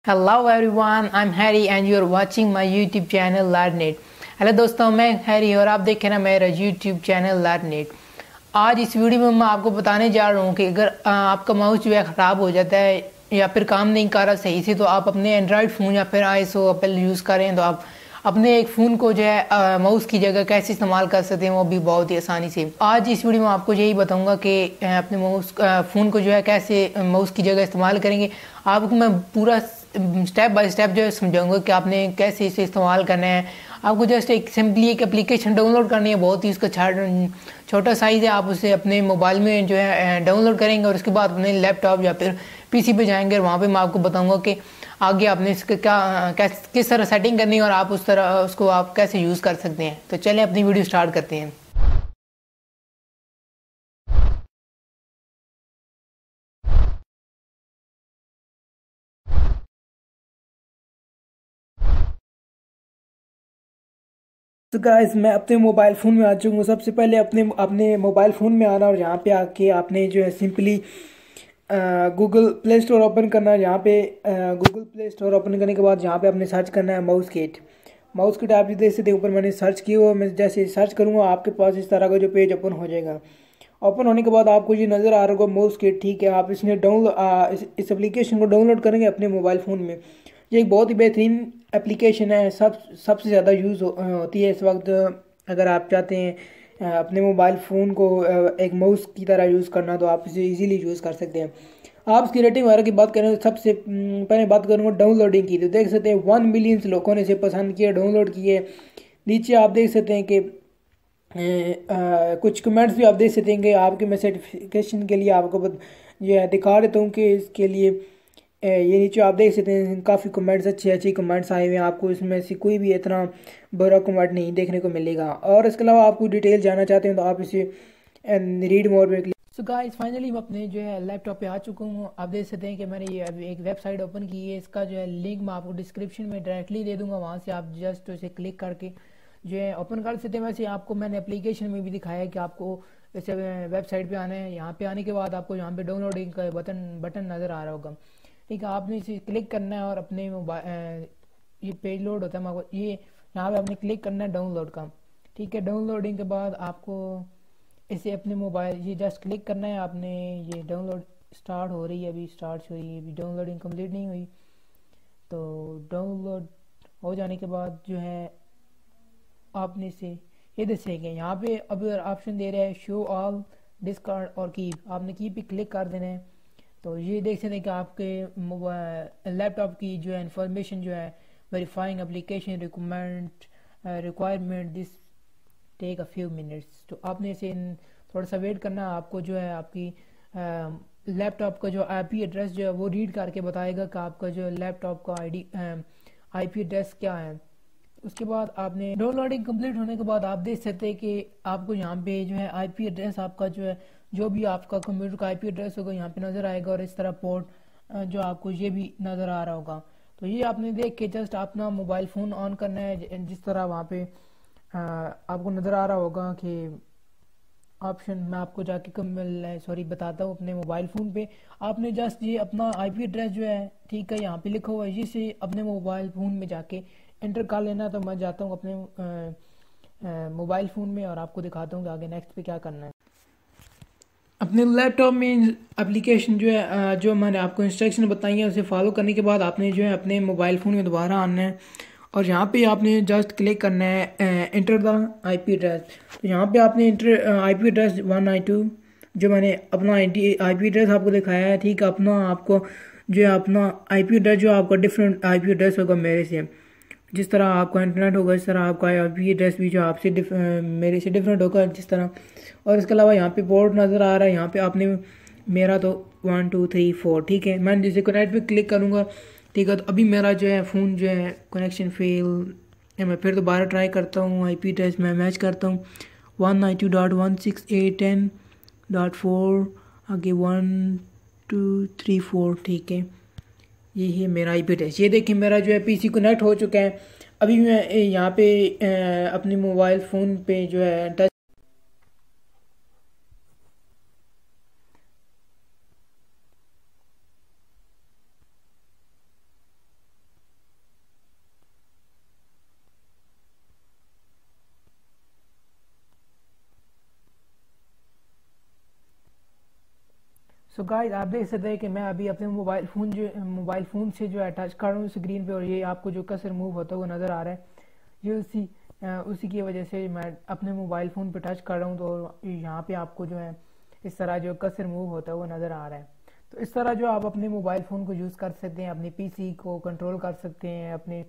Hello everyone, I am Harry and you are watching my YouTube channel learn it. Hello दोस्तों, मैं Harry और आप देख रहे हैं मेरा यूट्यूब चैनल लर्न इट। आज इस वीडियो में मैं आपको बताने जा रहा हूँ कि अगर आपका माउस जो है ख़राब हो जाता है या फिर काम नहीं कर रहा सही से, तो आप अपने एंड्रॉयड फ़ोन या फिर आईएसओ एप्पल यूज़ करें तो आप अपने एक फ़ोन को जो है माउस की जगह कैसे इस्तेमाल कर सकते हैं, वो भी बहुत ही आसानी से। आज इस वीडियो में आपको यही बताऊंगा कि अपने माउस फ़ोन को जो है कैसे माउस की जगह इस्तेमाल करेंगे। आपको मैं पूरा स्टेप बाय स्टेप जो है समझाऊंगा कि आपने कैसे इसे इस्तेमाल करना है। आपको जस्ट एक सिंपली एक एप्लीकेशन डाउनलोड करनी है, बहुत ही उसका छोटा साइज़ है। आप उसे अपने मोबाइल में जो है डाउनलोड करेंगे और उसके बाद अपने लैपटॉप या फिर पीसी पे जाएंगे और वहाँ पे मैं आपको बताऊंगा कि आगे आपने इसका किस तरह सेटिंग करनी है और आप उस तरह उसको आप कैसे यूज़ कर सकते हैं। तो चलिए अपनी वीडियो स्टार्ट करते हैं। तो गाइस, मैं अपने मोबाइल फ़ोन में आ चुका हूँ। सबसे पहले अपने अपने मोबाइल फ़ोन में आना और यहाँ पे आके आपने जो है simply Google play store open करना है। यहाँ पे गूगल प्ले स्टोर ओपन करने के बाद यहाँ पे आपने सर्च करना है माउस किट। माउस किट आप देख सकते हैं, ऊपर मैंने सर्च किया हुआ। मैं जैसे सर्च करूँगा आपके पास इस तरह का जो पेज ओपन हो जाएगा। ओपन होने के बाद आपको ये नज़र आ रहा होगा माउस किट, ठीक है। आप इसने डाउनलोड इस एप्लीकेशन को डाउनलोड करेंगे अपने मोबाइल फ़ोन में। ये एक बहुत ही बेहतरीन एप्लीकेशन है, सबसे ज़्यादा यूज़ होती है इस वक्त। अगर आप चाहते हैं अपने मोबाइल फ़ोन को एक माउस की तरह यूज़ करना, तो आप इसे इजीली यूज़ कर सकते हैं। आप इसकी रेटिंग वगैरह की बात करें तो सबसे पहले बात करूँगा डाउनलोडिंग की। तो देख सकते हैं 1 मिलियन लोगों ने इसे पसंद किया, डाउनलोड किए। नीचे आप देख सकते हैं कि कुछ कमेंट्स भी आप देख सकते हैं कि आपके मैं सर्टिफिकेशन के लिए आपको ये दिखा देता हूँ कि इसके लिए ये नीचे आप देख सकते हैं काफ़ी कमेंट्स, अच्छे अच्छे कमेंट्स आए हुए हैं। आपको इसमें से कोई भी इतना बुरा कमेंट नहीं देखने को मिलेगा। और इसके अलावा आप कोई डिटेल जानना चाहते हैं तो आप इसे रीड मोर में क्लिक। सो गाइस, फाइनली मैं अपने जो है लैपटॉप पे आ चुका हूँ। आप देख सकते हैं कि मैंने ये अभी एक वेबसाइट ओपन की है। इसका जो है लिंक मैं आपको डिस्क्रिप्शन में डायरेक्टली दे दूँगा, वहाँ से आप जस्ट उसे क्लिक करके जो है ओपन कर सकते हैं। वैसे आपको मैंने एप्लीकेशन में भी दिखाया है कि आपको वैसे वेबसाइट पे आना है। यहाँ पे आने के बाद आपको यहाँ पे डाउनलोडिंग का बटन नज़र आ रहा होगा, ठीक है। आपने इसे क्लिक करना है और अपने मोबाइल ये पेज लोड होता है, आपको ये यहाँ पे आपने क्लिक करना है डाउनलोड का, ठीक है। डाउनलोडिंग के बाद आपको इसे अपने मोबाइल ये जस्ट क्लिक करना है आपने। ये डाउनलोड स्टार्ट हो रही है, अभी स्टार्ट हो रही है, अभी डाउनलोडिंग कंप्लीट नहीं हुई। तो डाउनलोड हो जाने के बाद जो है आपने से ये दसेंगे यहाँ पे अब ऑप्शन दे रहा है शो ऑल डिस्कार्ड और कीप। आपने कीप पे क्लिक कर देना है। तो ये देख सकते हैं कि आपके मोबाइल लैपटॉप की जो है इंफॉर्मेशन जो है verifying application requirement this take a few minutes. तो आपने इसे थोड़ा सा वेट करना है। आपको जो है आपकी लैपटॉप का जो आईपी एड्रेस जो है वो रीड करके बताएगा कि आपका जो लैपटॉप का आईपी एड्रेस क्या है। उसके बाद आपने डाउनलोडिंग कंप्लीट होने के बाद आप देख सकते हैं कि आपको यहाँ पे जो है आईपी एड्रेस आपका जो है जो भी आपका कंप्यूटर का आईपी एड्रेस होगा यहाँ पे नज़र आएगा। और इस तरह पोर्ट जो आपको ये भी नज़र आ रहा होगा। तो ये आपने देख के जस्ट अपना मोबाइल फ़ोन ऑन करना है। जिस तरह वहाँ पे आपको नज़र आ रहा होगा कि ऑप्शन मैं आपको जाके सॉरी बताता हूँ अपने मोबाइल फ़ोन पे। आपने जस्ट ये अपना आईपी एड्रेस जो है, ठीक है, यहाँ पे लिखा हुआ है, इसे अपने मोबाइल फ़ोन में जाके एंटर कर लेना। तो मैं जाता हूँ अपने मोबाइल फ़ोन में और आपको दिखाता हूँ कि आगे नेक्स्ट पे क्या करना है। अपने लैपटॉप में एप्लीकेशन जो है जो मैंने आपको इंस्ट्रक्शन बताई है उसे फॉलो करने के बाद आपने जो है अपने मोबाइल फ़ोन में दोबारा आना है और यहाँ पे आपने जस्ट क्लिक करना है इंटर द आईपी एड्रेस। तो यहाँ पे आपने इंटर आईपी एड्रेस 192 जो मैंने अपना आईपी एड्रेस आपको दिखाया है, ठीक है। अपना आपको जो है अपना आईपी एड्रेस जो आपका डिफरेंट आईपी एड्रेस होगा मेरे से। जिस तरह आपका इंटरनेट होगा इस तरह आपका आईपी एड्रेस भी जो आपसे मेरे से डिफरेंट होगा जिस तरह। और इसके अलावा यहाँ पे पोर्ट नज़र आ रहा है, यहाँ पे आपने मेरा तो 1 2 3 4, ठीक है। मैं जैसे कनेक्ट पे क्लिक करूँगा, ठीक है, तो अभी मेरा जो है फ़ोन जो है कनेक्शन फेल है। मैं फिर दोबारा ट्राई करता हूँ, आईपी एड्रेस मैं मैच करता हूँ 192.168.10.4 आगे 1 2 3 4, ठीक है। ये है मेरा आईपी एड्रेस। ये देखिए मेरा जो है पीसी कनेक्ट हो चुका है। अभी मैं यहाँ पे अपने मोबाइल फ़ोन पे जो है टच सो गाइस आप देख सकते हैं कि मैं अभी अपने मोबाइल फ़ोन से जो है टच कर रहा हूँ स्क्रीन पे, और ये आपको जो कसर मूव होता है वो नज़र आ रहा है। ये उसी की वजह से मैं अपने मोबाइल फ़ोन पे टच कर रहा हूँ, तो यहाँ पे आपको जो है इस तरह जो कसर मूव होता है वो नज़र आ रहा है। तो इस तरह जो आप अपने मोबाइल फ़ोन को यूज़ कर सकते हैं, अपने पीसी को कंट्रोल कर सकते हैं अपने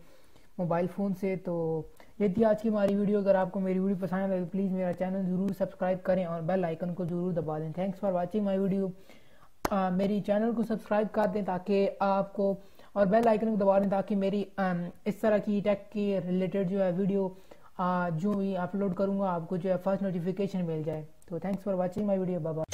मोबाइल फ़ोन से। तो ये थी आज की हमारी वीडियो। अगर आपको मेरी वीडियो पसंद आए तो प्लीज़ मेरा चैनल ज़रूर सब्सक्राइब करें और बेल आइकन को ज़रूर दबा दें। Thanks for watching my video. मेरी चैनल को सब्सक्राइब कर दें ताकि आपको, और बेल आइकन को दबा दें ताकि मेरी इस तरह की टेक के रिलेटेड जो है वीडियो जो भी अपलोड करूँगा आपको जो है फर्स्ट नोटिफिकेशन मिल जाए। तो thanks for watching my video. Bye bye.